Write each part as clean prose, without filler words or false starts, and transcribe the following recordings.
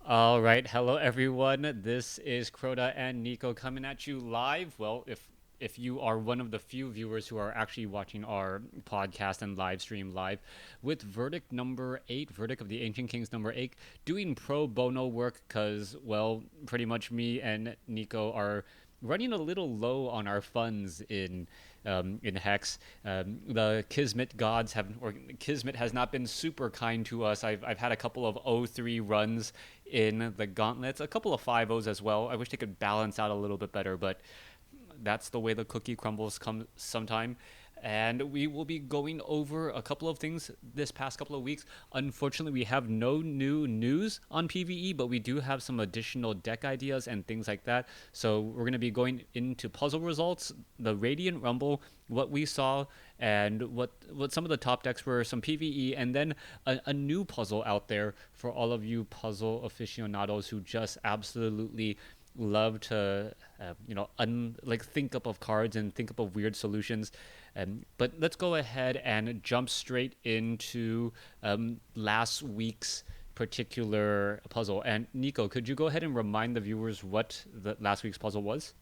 All right, hello everyone. This is Crota and Nico coming at you live. Well, if you are one of the few viewers who are actually watching our podcast and live stream live, with verdict number 8, verdict of the Ancient Kings number 8, doing pro bono work because, well, pretty much me and Nico are running a little low on our funds in Hex. The Kismet gods have, or Kismet has not been super kind to us. I've had a couple of 0-3 runs in the gauntlets, a couple of 5-0s as well. I wish they could balance out a little bit better, but that's the way the cookie crumbles come sometime. And we will be going over a couple of things this past couple of weeks. Unfortunately, we have no new news on PvE, but we do have some additional deck ideas and things like that. So we're going to be going into puzzle results, the Radiant Rumble, what we saw, and what some of the top decks were, some PvE, and then a new puzzle out there for all of you puzzle aficionados who just absolutely love to like think up of cards and think up of weird solutions. But let's go ahead and jump straight into last week's particular puzzle. And Nico, could you go ahead and remind the viewers what the last week's puzzle was?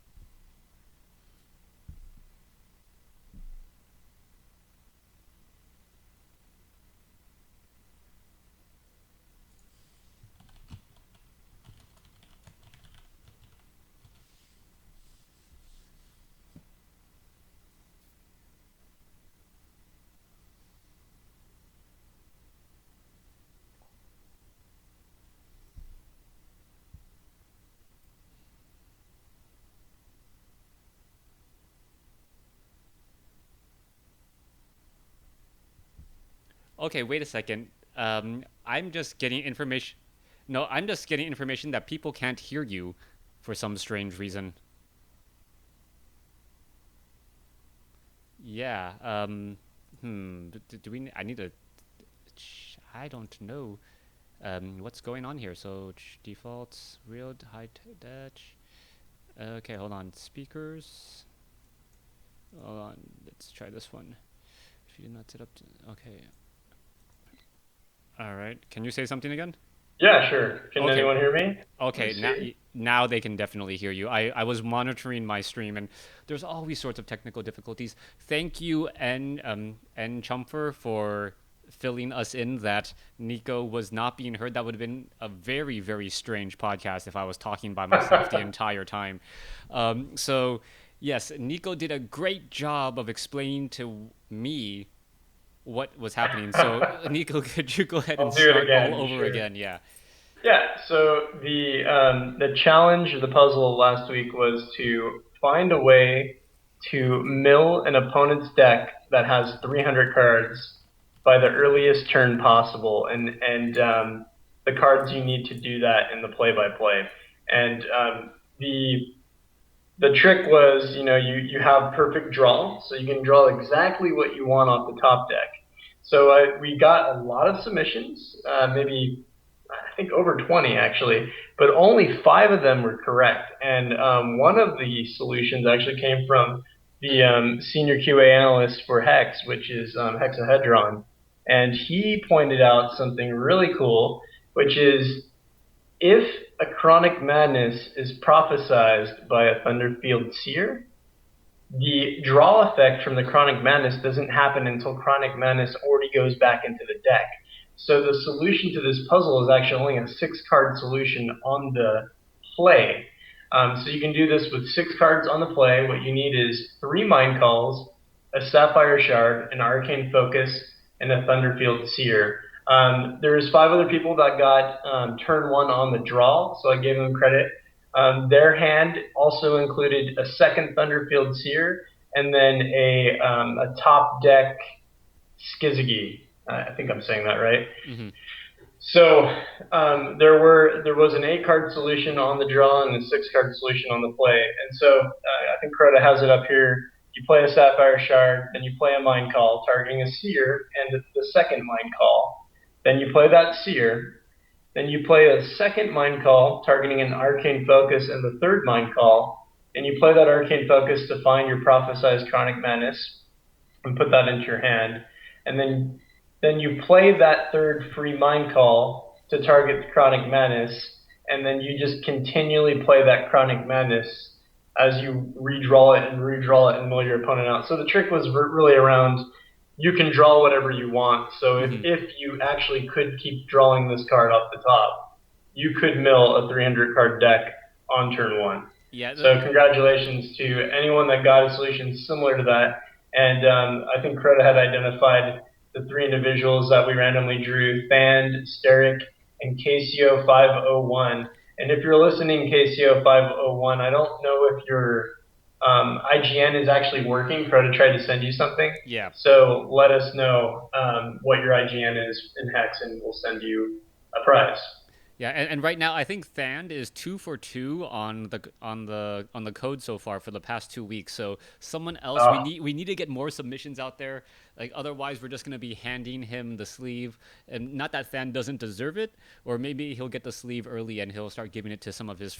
Okay, wait a second. I'm just getting information. No, I'm just getting information that people can't hear you for some strange reason. Yeah. Do we? I need to. I don't know. What's going on here? So defaults, real high touch. Okay, hold on. Speakers. Hold on. Let's try this one. If you did not set up. Okay. All right. Can you say something again? Yeah, sure. Can Okay. anyone hear me? Let me Okay, now see. now they can definitely hear you. I was monitoring my stream, and there's always sorts of technical difficulties. Thank you, N Chumfer, for filling us in that Nico was not being heard. That would have been a very, very strange podcast if I was talking by myself the entire time. So yes, Nico did a great job of explaining to me what was happening. So Nico, could you go ahead and I'll do it start all again, over sure. again? Yeah. Yeah, so the challenge of the puzzle last week was to find a way to mill an opponent's deck that has 300 cards by the earliest turn possible, and the cards you need to do that in the play-by-play. And the trick was, you have perfect draw, so you can draw exactly what you want off the top deck. So we got a lot of submissions, maybe I think over 20 actually, but only 5 of them were correct. And one of the solutions actually came from the senior QA analyst for Hex, which is Hexahedron. And he pointed out something really cool, which is if a chronic madness is prophesized by a Thunderfield seer, the draw effect from the chronic madness doesn't happen until chronic madness already goes back into the deck. So the solution to this puzzle is actually only a 6-card solution on the play. So you can do this with 6 cards on the play. What you need is 3 Mind Calls, a Sapphire Shard, an Arcane Focus, and a Thunderfield Seer. There's 5 other people that got turn 1 on the draw, so I gave them credit. Their hand also included a second Thunderfield Seer and then a top deck Skizzy. I think I'm saying that right. Mm-hmm. So there was an 8-card solution on the draw and a 6-card solution on the play. And so I think Crota has it up here. You play a Sapphire Shard, then you play a Mind Call targeting a Seer and the second Mind Call. Then you play that Seer. Then you play a second Mind Call targeting an Arcane Focus and the third Mind Call. And you play that Arcane Focus to find your prophesized Chronic Menace and put that into your hand. And then you play that third free Mind Call to target the Chronic Menace. and then you just continually play that Chronic Madness as you redraw it and mill your opponent out. So the trick was really around you can draw whatever you want. So Hmm. if you actually could keep drawing this card off the top, you could mill a 300 card deck on turn one. Yeah. So congratulations to anyone that got a solution similar to that. And I think Crota had identified the three individuals that we randomly drew: Thand, Steric, and KCO 501. And if you're listening, KCO 501, I don't know if your IGN is actually working. Crota tried to send you something. Yeah. So let us know what your IGN is in Hex, and we'll send you a prize. Yeah, and right now I think Thand is 2 for 2 on the code so far for the past 2 weeks. So someone else, Uh, we need to get more submissions out there. Like otherwise, we're just gonna be handing him the sleeve, and not that Thand doesn't deserve it, or maybe he'll get the sleeve early and he'll start giving it to some of his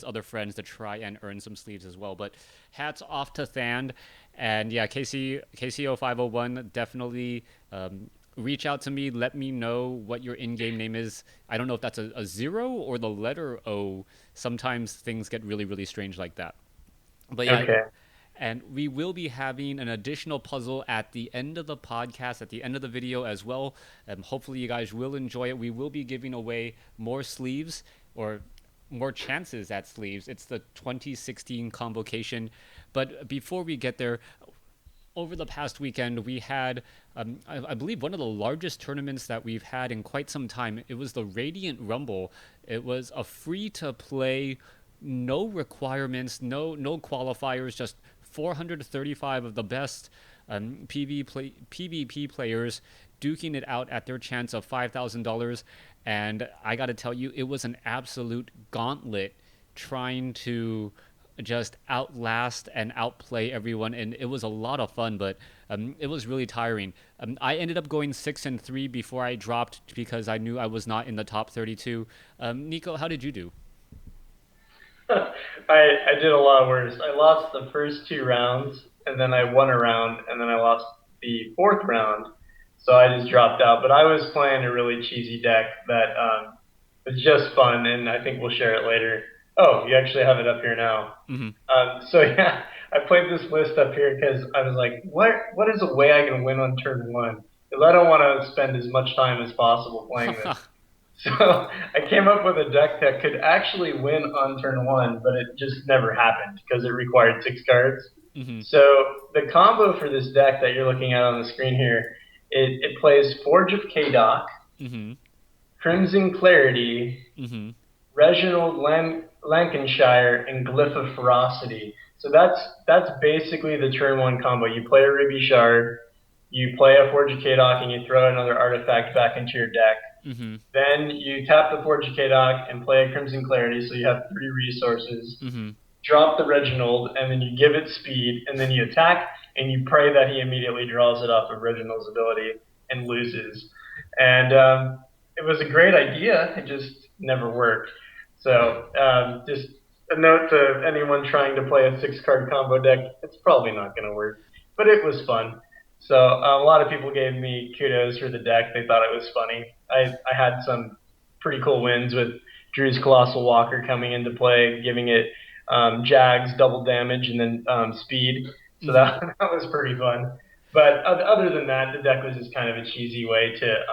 other friends to try and earn some sleeves as well. But hats off to Thand, and yeah, KCO 501 definitely. Reach out to me. Let me know what your in-game name is. I don't know if that's a zero or the letter O. Sometimes things get really, really strange like that. But yeah, okay. and we will be having an additional puzzle at the end of the podcast, at the end of the video as well. Hopefully, you guys will enjoy it. We will be giving away more sleeves or more chances at sleeves. It's the 2016 convocation. But before we get there, over the past weekend, we had, I believe, one of the largest tournaments that we've had in quite some time. It was the Radiant Rumble. It was a free-to-play, no requirements, no qualifiers, just 435 of the best PvP players duking it out at their chance of $5,000. And I got to tell you, it was an absolute gauntlet trying to just outlast and outplay everyone, and it was a lot of fun, but it was really tiring. I ended up going 6-3 before I dropped because I knew I was not in the top 32. Nico, how did you do? I did a lot worse. I lost the first two rounds, and then I won a round, and then I lost the fourth round. So I just dropped out. But I was playing a really cheesy deck that was just fun, and I think we'll share it later. Oh, you actually have it up here now. Hmm. So yeah, I played this list up here because I was like, what is a way I can win on turn one? Because I don't want to spend as much time as possible playing this. So I came up with a deck that could actually win on turn one, but it just never happened because it required 6 cards. Hmm. So the combo for this deck that you're looking at on the screen here, it plays Forge of Kadok, Hmm. Crimson Clarity, Hmm. Reginald Lancashire, and Glyph of Ferocity. So that's basically the turn one combo. You play a Ruby Shard, you play a Forge of Kadok, and you throw another artifact back into your deck. Hmm. Then you tap the Forge of Kadok and play a Crimson Clarity, so you have 3 resources. Hmm. Drop the Reginald, and then you give it speed, and then you attack, and you pray that he immediately draws it off of Reginald's ability and loses. And it was a great idea, it just never worked. So just a note to anyone trying to play a 6 card combo deck, it's probably not going to work. But it was fun. So a lot of people gave me kudos for the deck. They thought it was funny. I had some pretty cool wins with Drew's Colossal Walker coming into play, giving it Jags double damage and then speed. So Hmm. that was pretty fun. But other than that, the deck was just kind of a cheesy way to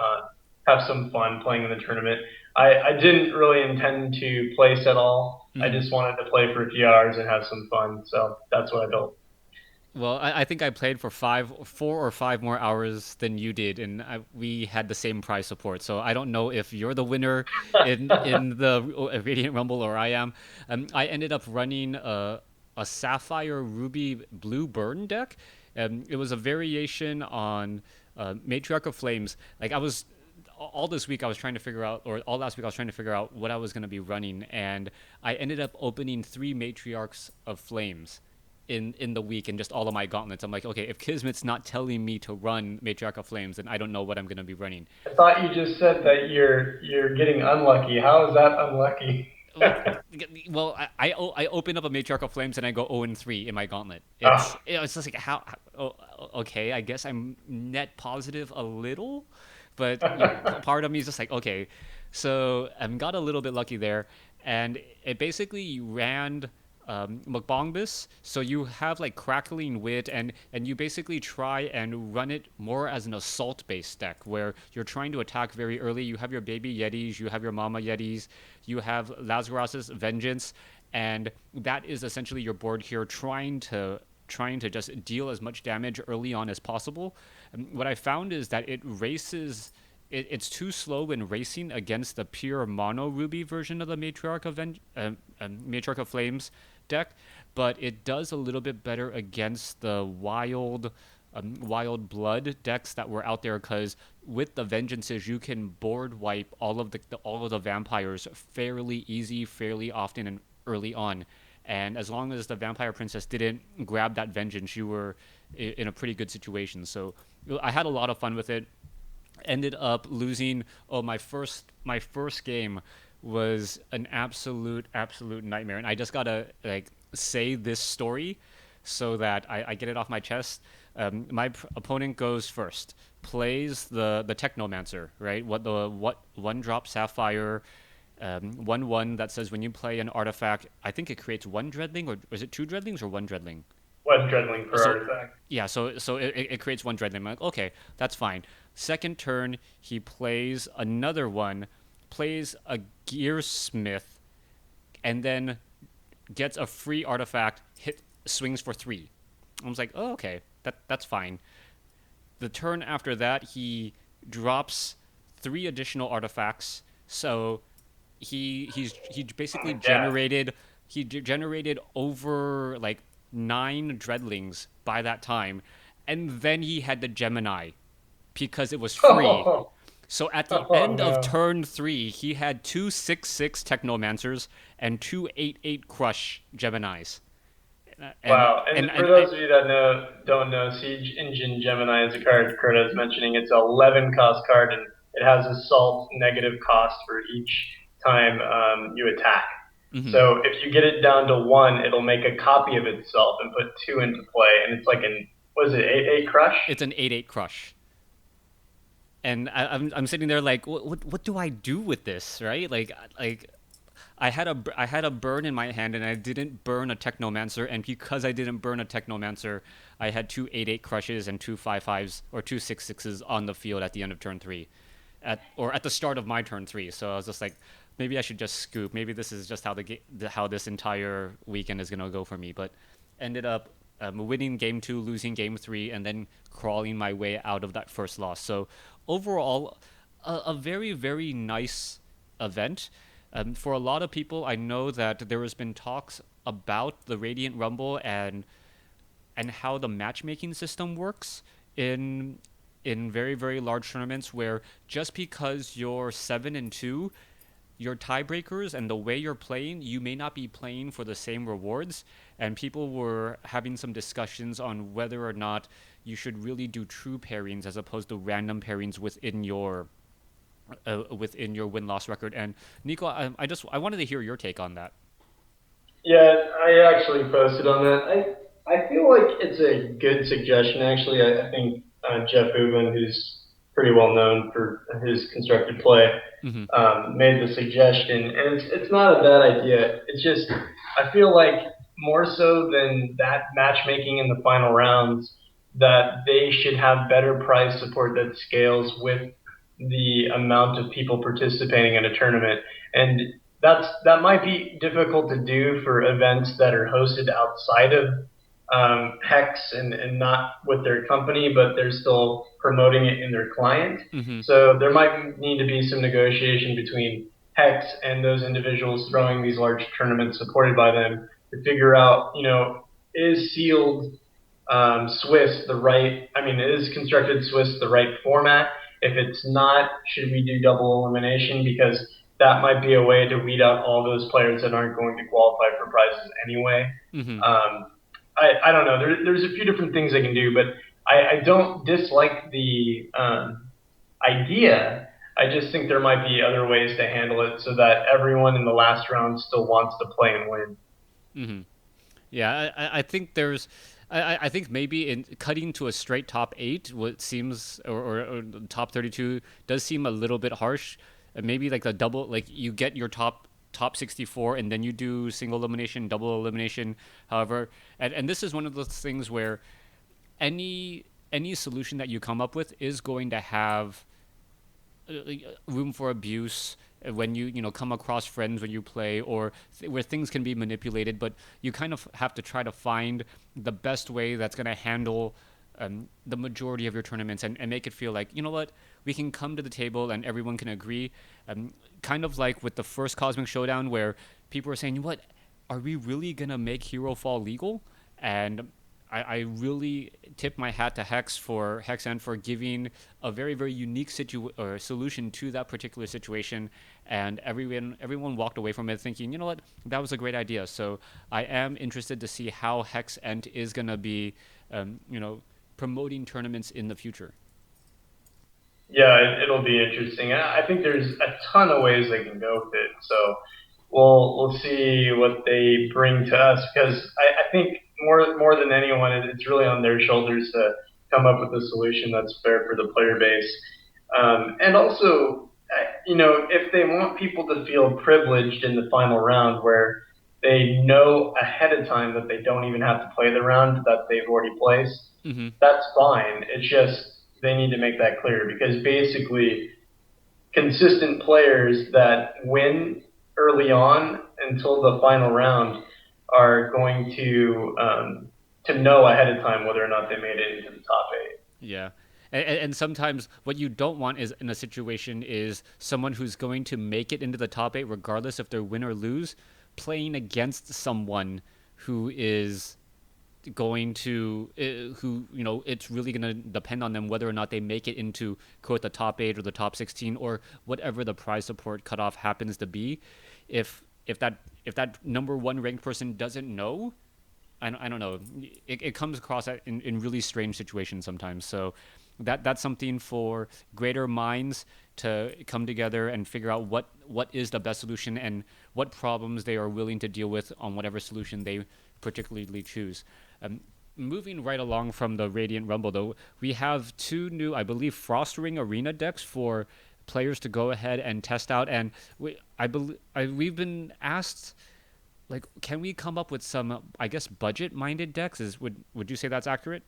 have some fun playing in the tournament. I didn't really intend to place at all. I Hmm. just wanted to play for a few hours and have some fun. So that's what I built. Well, I think I played for 4 or 5 more hours than you did, and we had the same prize support. So I don't know if you're the winner in the Radiant Rumble or I am. I ended up running a Sapphire Ruby Blue Burn deck. It was a variation on Matriarch of Flames. Like I was all this week I was trying to figure out, or all last week I was trying to figure out what I was going to be running, and I ended up opening 3 Matriarchs of Flames in the week and just all of my gauntlets. I'm like, okay, if Kismet's not telling me to run Matriarch of Flames, then I don't know what I'm gonna be running. I thought you just said that you're getting unlucky. How is that unlucky? Well, I open up a Matriarch of Flames and I go 0-3 in my gauntlet. Oh, It's just like oh, okay, I guess I'm net positive a little, but part of me is just like, okay, So got a little bit lucky there, and it basically ran McBongbus. So you have like crackling wit, and you basically try and run it more as an assault based deck where you're trying to attack very early. You have your baby Yetis, you have your mama Yetis, you have Lazarus's Vengeance, and that is essentially your board here trying to just deal as much damage early on as possible. What I found is that it races it's too slow in racing against the pure mono ruby version of the Matriarch of Flames deck, but it does a little bit better against the wild blood decks that were out there because with the vengeances you can board wipe all of the vampires fairly easy, fairly often, and early on. And as long as the vampire princess didn't grab that vengeance, you were in a pretty good situation. So I had a lot of fun with it. Ended up losing. Oh, my first game was an absolute nightmare, and I just gotta like say this story so that I get it off my chest. Opponent goes first, plays the Technomancer, right? What 1-drop Sapphire, 1/1 that says when you play an artifact, I think it creates one Dreadling, or is it two Dreadlings or one Dreadling? One dreadling per So artifact. yeah, so it creates one Dreadling. I'm like, okay, that's fine. Second turn, he plays another one, plays a Gearsmith, and then gets a free artifact, swings for 3. I was like, oh, okay, that's fine. The turn after that, he drops 3 additional artifacts. So he basically Yeah. generated over like 9 dreadlings by that time, and then he had the Gemini because it was free. Oh, So at the oh end of no. turn 3, he had 2 6/6 Technomancers and 2 8/8 Crush Geminis. And Wow. And and for and I, those of you that don't know, Siege Engine Gemini is a card Kurta is mentioning. It's an 11 cost card, and it has assault negative cost for each time you attack. mhm. So if you get it down to 1, it'll make a copy of itself and put 2 into play. And it's like what is it, 8/8 crush? It's an 8/8 Crush. And I'm sitting there like, what do I do with this, right? Like I had a burn in my hand, and I didn't burn a Technomancer, and because I didn't burn a Technomancer, I had 2 8/8 crushes and 2 5/5s or 2 6/6s on the field at the end of turn 3, at the start of my turn 3. So I was just like, maybe I should just scoop. Maybe this is just how this entire weekend is gonna go for me. But ended up winning game 2, losing game 3, and then crawling my way out of that first loss. So overall, a very nice event. For a lot of people, I know that there has been talks about the Radiant Rumble and how the matchmaking system works in very large tournaments where just because you're 7-2, your tiebreakers and the way you're playing, you may not be playing for the same rewards. And people were having some discussions on whether or not you should really do true pairings as opposed to random pairings within your win loss record. And Nico, I wanted to hear your take on that. Yeah, I actually posted on that. I feel like it's a good suggestion. Actually, I think Jeff Hoogland, who's pretty well known for his constructed play, Mm-hmm. made the suggestion, and it's not a bad idea. It's just I feel like more so than that matchmaking in the final rounds, that they should have better prize support that scales with the amount of people participating in a tournament. And that might be difficult to do for events that are hosted outside of Hex and not with their company, but they're still promoting it in their client. Mm-hmm. So there might need to be some negotiation between Hex and those individuals throwing these large tournaments supported by them to figure out, is sealed Swiss the right? I mean, is constructed Swiss the right format? If it's not, should we do double elimination? Because that might be a way to weed out all those players that aren't going to qualify for prizes anyway. Mm-hmm. Um, I don't know. There's a few different things they can do, but I don't dislike the idea. I just think there might be other ways to handle it so that everyone in the last round still wants to play and win. Mm-hmm. Yeah, I think I think maybe in cutting to a straight top 8, what seems or top 32 does seem a little bit harsh. maybe like a double, like you get your top 64 and then you do single elimination, double elimination, however. And this is one of those things where any solution that you come up with is going to have room for abuse when you come across friends when you play, or where things can be manipulated, but you kind of have to try to find the best way that's going to handle the majority of your tournaments, and make it feel like, you know what, we can come to the table and everyone can agree. Kind of like with the first Cosmic Showdown, where people were saying, what, are we really going to make Hero Fall legal? And I really tip my hat to Hex and for giving a very, very unique solution to that particular situation, and everyone walked away from it thinking, you know what, that was a great idea. So I am interested to see how Hex Ent is gonna be, promoting tournaments in the future. Yeah, it'll be interesting. I think there's a ton of ways they can go with it. So we'll see what they bring to us, because I think more than anyone, it's really on their shoulders to come up with a solution that's fair for the player base. And also, if they want people to feel privileged in the final round, where they know ahead of time that they don't even have to play the round that they've already placed, Mm-hmm. that's fine. It's just they need to make that clear, because basically consistent players that win early on until the final round are going to know ahead of time whether or not they made it into the top eight. Yeah. And sometimes what you don't want is in a situation is someone who's going to make it into the top eight regardless if they're win or lose, playing against someone who is going to who it's really going to depend on them whether or not they make it into, quote, the top 8 or the top 16 or whatever the prize support cutoff happens to be. If that number one ranked person doesn't know, I don't know, it comes across in really strange situations sometimes. So that's something for greater minds to come together and figure out what is the best solution and what problems they are willing to deal with on whatever solution they particularly choose. Moving right along from the Radiant Rumble, though, we have two new, I believe, Frost Ring Arena decks for players to go ahead and test out. And we've been asked, like, can we come up with some, I guess, budget-minded decks? Would you say that's accurate?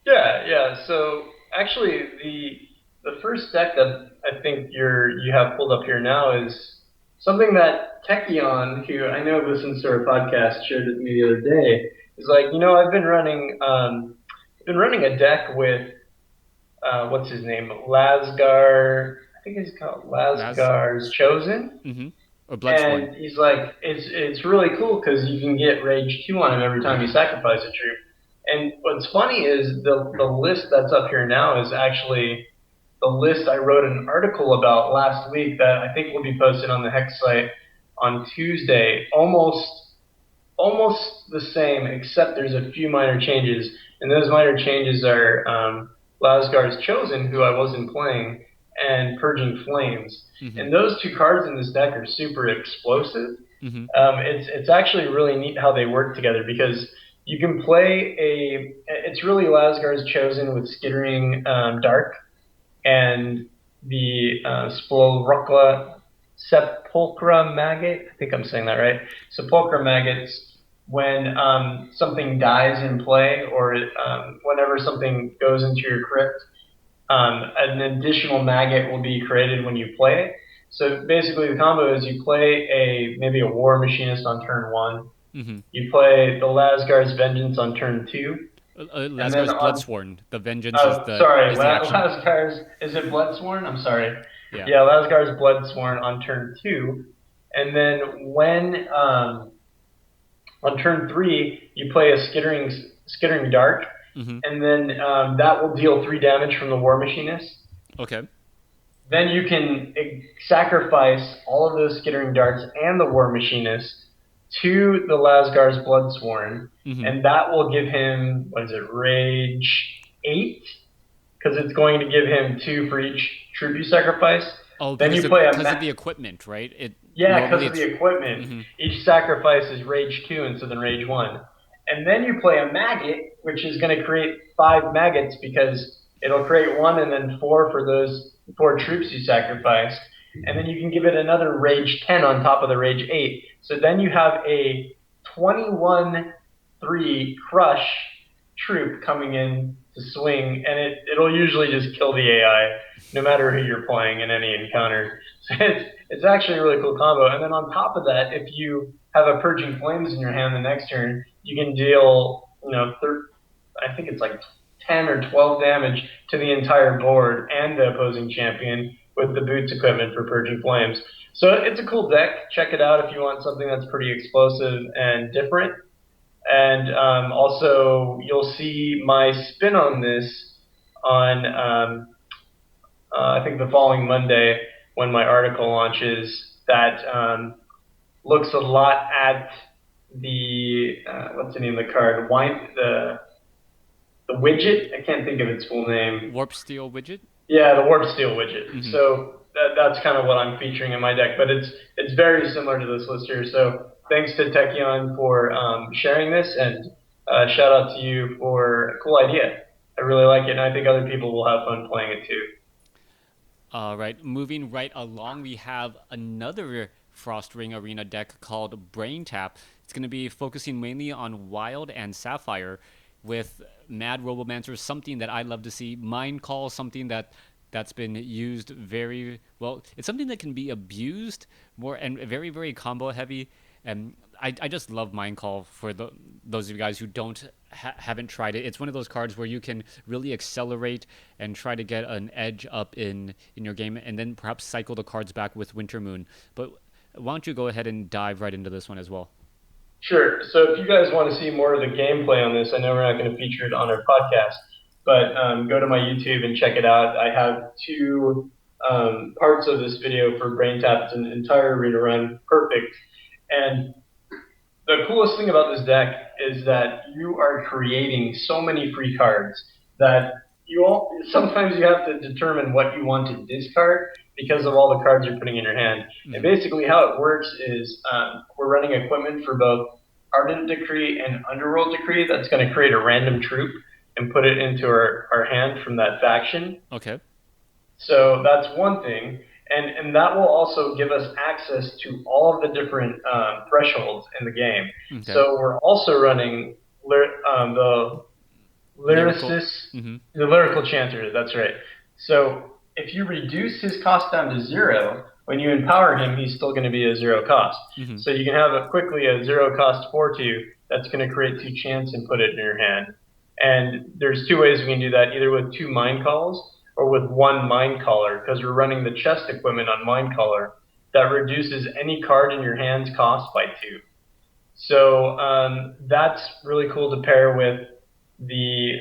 Yeah. So actually, the first deck that I think you have pulled up here now is something that Techion, who I know listens to our podcast, shared with me the other day. Is like, I've been running a deck with what's his name, Lasgar. I think he's called Laz? Lasgar's Chosen. Mm-hmm. Or Bloodsworn? And he's like, it's really cool because you can get Rage 2 on him every time you sacrifice a troop. And what's funny is the list that's up here now is actually the list I wrote an article about last week that I think will be posted on the Hex site on Tuesday. Almost the same, except there's a few minor changes. And those minor changes are Lasgar's Chosen, who I wasn't playing, and Purging Flames. Mm-hmm. And those two cards in this deck are super explosive. Mm-hmm. It's actually really neat how they work together, because you can play it's really Lasgar's Chosen with Skittering Dark and the Sepulchra Maggot. I think I'm saying that right. Sepulchra Maggots. When something dies in play, or whenever something goes into your crypt, an additional maggot will be created when you play it. So basically, the combo is you play maybe a War Machinist on turn 1. Mm-hmm. You play the Lasgar's Vengeance on turn 2, and then Lasgar's on Bloodsworn. The vengeance is sorry, the action. Lasgar's, is it Bloodsworn? I'm sorry. Yeah. Yeah, Lasgar's Bloodsworn on turn 2, and then when on turn 3 you play a Skittering Dark, Mm-hmm. and then that will deal 3 damage from the War Machinist. Okay. Then you can sacrifice all of those Skittering Darts and the War Machinist to the Lasgar's Bloodsworn, Mm-hmm. and that will give him, Rage 8? Because it's going to give him 2 for each troop you sacrifice. Oh, Then because you play of the equipment, right? because of the equipment. Mm-hmm. Each sacrifice is Rage 2 instead of Rage 1. And then you play a Maggot, which is going to create 5 Maggots, because it'll create 1 and then 4 for those 4 troops you sacrificed. and then you can give it another Rage 10 on top of the Rage 8. So then you have a 21-3 Crush troop coming in to swing, and it'll usually just kill the AI no matter who you're playing in any encounter. So it's actually a really cool combo. And then on top of that, if you have a Purging Flames in your hand the next turn, you can deal, I think it's like 10 or 12 damage to the entire board and the opposing champion with the boots equipment for Purging Flames. So it's a cool deck. Check it out if you want something that's pretty explosive and different. And also, you'll see my spin on this on, I think, the following Monday when my article launches that looks a lot at the, what's the name of the card? The widget. I can't think of its full name. Warp Steel widget. Yeah, the Warp Steel widget. Mm-hmm. So that's kind of what I'm featuring in my deck, but it's very similar to this list here. So thanks to Techion for sharing this, and shout out to you for a cool idea. I really like it, and I think other people will have fun playing it too. All right, moving right along, we have another Frost Ring Arena deck called Brain Tap. It's going to be focusing mainly on Wild and Sapphire, with Mad Robomancer, something that I love to see. Mind Call, something that's been used very well. It's something that can be abused more and very, very combo heavy. And I just love Mind Call for those of you guys who haven't tried it. It's one of those cards where you can really accelerate and try to get an edge up in your game, and then perhaps cycle the cards back with Winter Moon. But why don't you go ahead and dive right into this one as well? Sure. So if you guys want to see more of the gameplay on this, I know we're not going to feature it on our podcast, but go to my YouTube and check it out. I have two parts of this video for Brain Tap. It's an entire arena run, perfect. And the coolest thing about this deck is that you are creating so many free cards that sometimes you have to determine what you want to discard because of all the cards you're putting in your hand. Mm-hmm. And basically how it works is we're running equipment for both Ardent Decree and Underworld Decree that's going to create a random troop and put it into our hand from that faction. Okay. So that's one thing. And that will also give us access to all of the different thresholds in the game. Okay. So we're also running the Lyricist, the Lyrical Chanter, that's right. So if you reduce his cost down to 0, when you empower him, he's still going to be a 0 cost. Mm-hmm. So you can have quickly a 0 cost 4/2 that's going to create 2 chance and put it in your hand. And there's 2 ways we can do that, either with 2 Mind Calls or with 1 Mind Caller, because we're running the chest equipment on Mind Caller that reduces any card in your hand's cost by 2. So that's really cool to pair with the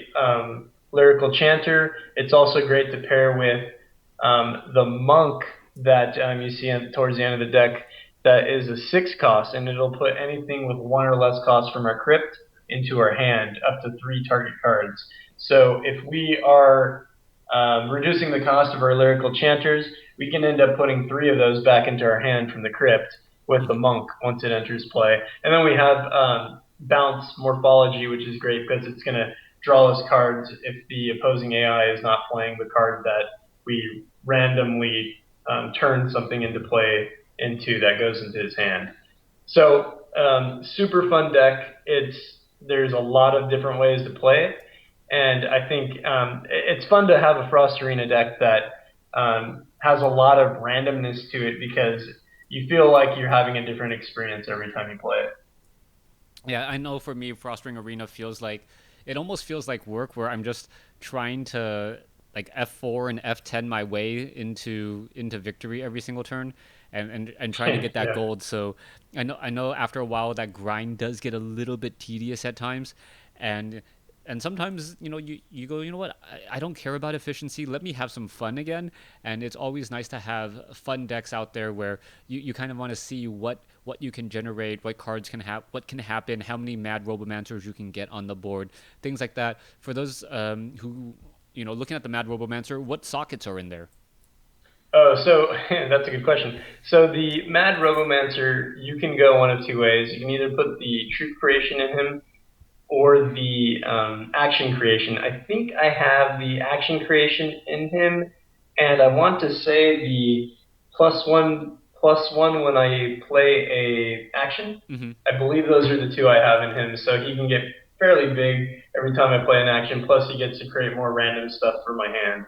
Lyrical Chanter. It's also great to pair with the Monk that you see towards the end of the deck that is a 6 cost, and it'll put anything with 1 or less cost from our crypt into our hand, up to 3 target cards. So if we are reducing the cost of our Lyrical Chanters, we can end up putting 3 of those back into our hand from the crypt with the Monk once it enters play. And then we have Bounce Morphology, which is great because it's going to draw us cards if the opposing AI is not playing the card that we randomly turn something into play into that goes into his hand. So super fun deck. There's a lot of different ways to play it, and I think it's fun to have a Frost Arena deck that has a lot of randomness to it because you feel like you're having a different experience every time you play it. Yeah, I know for me, Frost Ring Arena it almost feels like work where I'm just trying to like F4 and F10 my way into victory every single turn and trying to get that gold. So I know after a while that grind does get a little bit tedious at times, and sometimes you go, you know what, I don't care about efficiency, let me have some fun again. And it's always nice to have fun decks out there where you kind of want to see what you can generate, what cards what can happen, how many Mad Robomancers you can get on the board, things like that. For those who looking at the Mad Robomancer, what sockets are in there? Oh, so that's a good question. So the Mad Robomancer, you can go one of 2 ways. You can either put the Truth Creation in him or the Action Creation. I think I have the Action Creation in him, and I want to say the +1 when I play a action. Mm-hmm. I believe those are the two I have in him, so he can get fairly big every time I play an action. Plus, he gets to create more random stuff for my hand.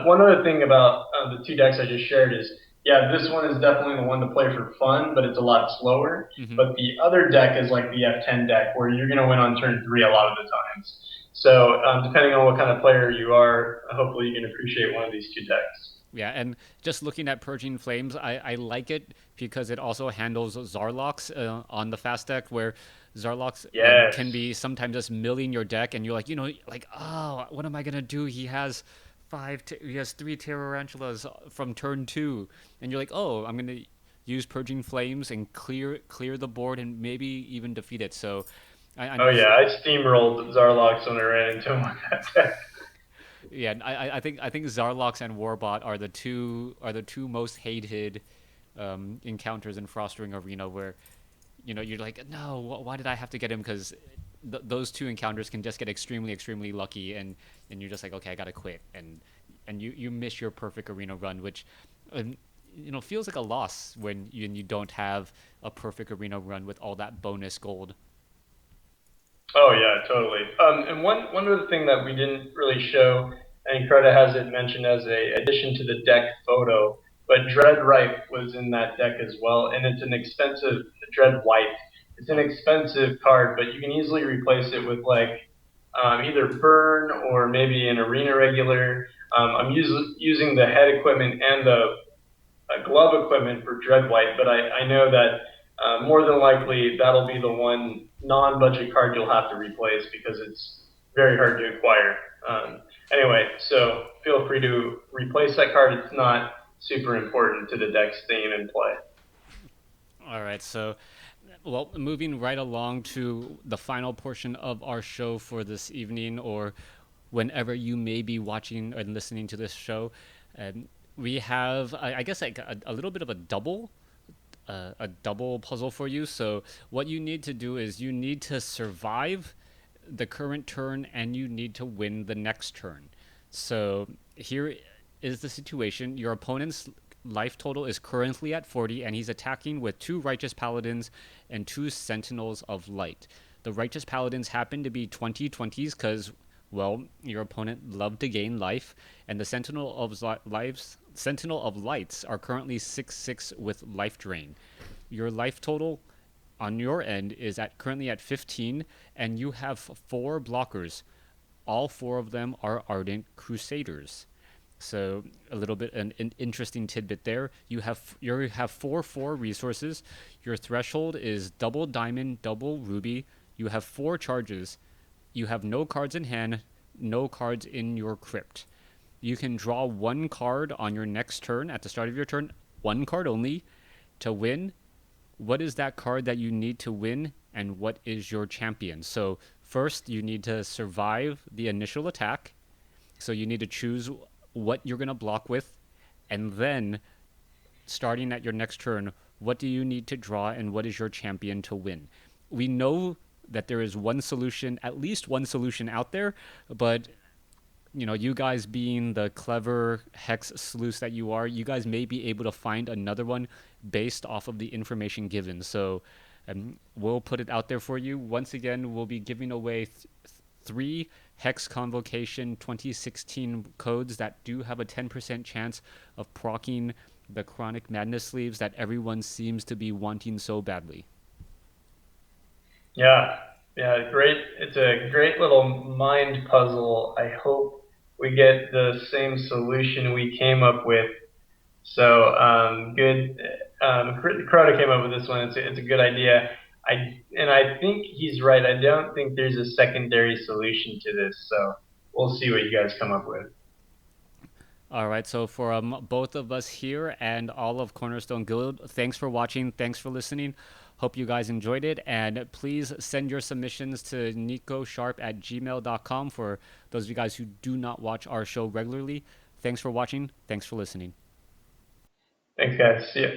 One other thing about the two decks I just shared is, yeah, this one is definitely the one to play for fun, but it's a lot slower. Mm-hmm. But the other deck is like the F10 deck, where you're going to win on turn 3 a lot of the times. So depending on what kind of player you are, hopefully you can appreciate one of these two decks. Yeah, and just looking at Purging Flames, I like it because it also handles Zarlox on the fast deck, where Zarlox Yes. can be sometimes just milling your deck, and you're like, like, oh, what am I gonna do? He has three Tarantulas from turn 2, and you're like, oh, I'm gonna use Purging Flames and clear the board and maybe even defeat it. So, I Oh know. yeah, I steamrolled Zarlox when I ran into him on that deck. Yeah, I think Zarlox and Warbot are the two most hated encounters in Frost Ring Arena, where you're like, no, why did I have to get him? Because those two encounters can just get extremely lucky, and you're just like, okay, I gotta quit, and you miss your perfect arena run, which um, feels like a loss when you don't have a perfect arena run with all that bonus gold. Oh yeah, totally. And one other thing that we didn't really show, and Crota has it mentioned as a addition to the deck photo, but Dread Ripe was in that deck as well, and it's an expensive Dread White. It's an Oh, expensive card, but you can easily replace it with like either Burn or maybe an Arena Regular. I'm using the head equipment and the glove equipment for Dread White, but I know that more than likely that'll be the one non-budget card you'll have to replace because it's very hard to acquire. Anyway, so feel free to replace that card. It's not super important to the deck's theme and play. all right, so well, moving right along to the final portion of our show for this evening, or whenever you may be watching and listening to this show, we have, I guess, like a little bit of a double puzzle for you. So what you need to do is you need to survive the current turn, and you need to win the next turn. So here is the situation. Your opponent's life total is currently at 40, and he's attacking with two Righteous Paladins and two Sentinels of Light. The Righteous Paladins happen to be 2020s because, well, your opponent loved to gain life, and the Sentinel of Lights are currently 6/6 with life drain. Your life total on your end is currently at 15, and you have four blockers. All four of them are Ardent Crusaders. So a little bit an interesting tidbit there. You have 4/4 resources. Your threshold is double diamond, double ruby. You have four charges. You have no cards in hand, no cards in your crypt. You can draw one card on your next turn at the start of your turn, one card only, to win. What is that card that you need to win, and what is your champion? So first you need to survive the initial attack. So you need to choose what you're going to block with, and then starting at your next turn, what do you need to draw, and what is your champion to win? We know that there is one solution, at least one solution out there, but you guys being the clever hex sleuths that you are, you guys may be able to find another one based off of the information given. So we'll put it out there for you. Once again, we'll be giving away three Hex Convocation 2016 codes that do have a 10% chance of proccing the Chronic Madness sleeves that everyone seems to be wanting so badly. Yeah, yeah, great. It's a great little mind puzzle. I hope we get the same solution we came up with. So good. Crowder came up with this one. It's a good idea. I think he's right. I don't think there's a secondary solution to this. So we'll see what you guys come up with. All right, so for both of us here and all of Cornerstone Guild, thanks for watching. Thanks for listening. Hope you guys enjoyed it. And please send your submissions to nicosharp@gmail.com for those of you guys who do not watch our show regularly. Thanks for watching. Thanks for listening. Thanks, guys. See ya.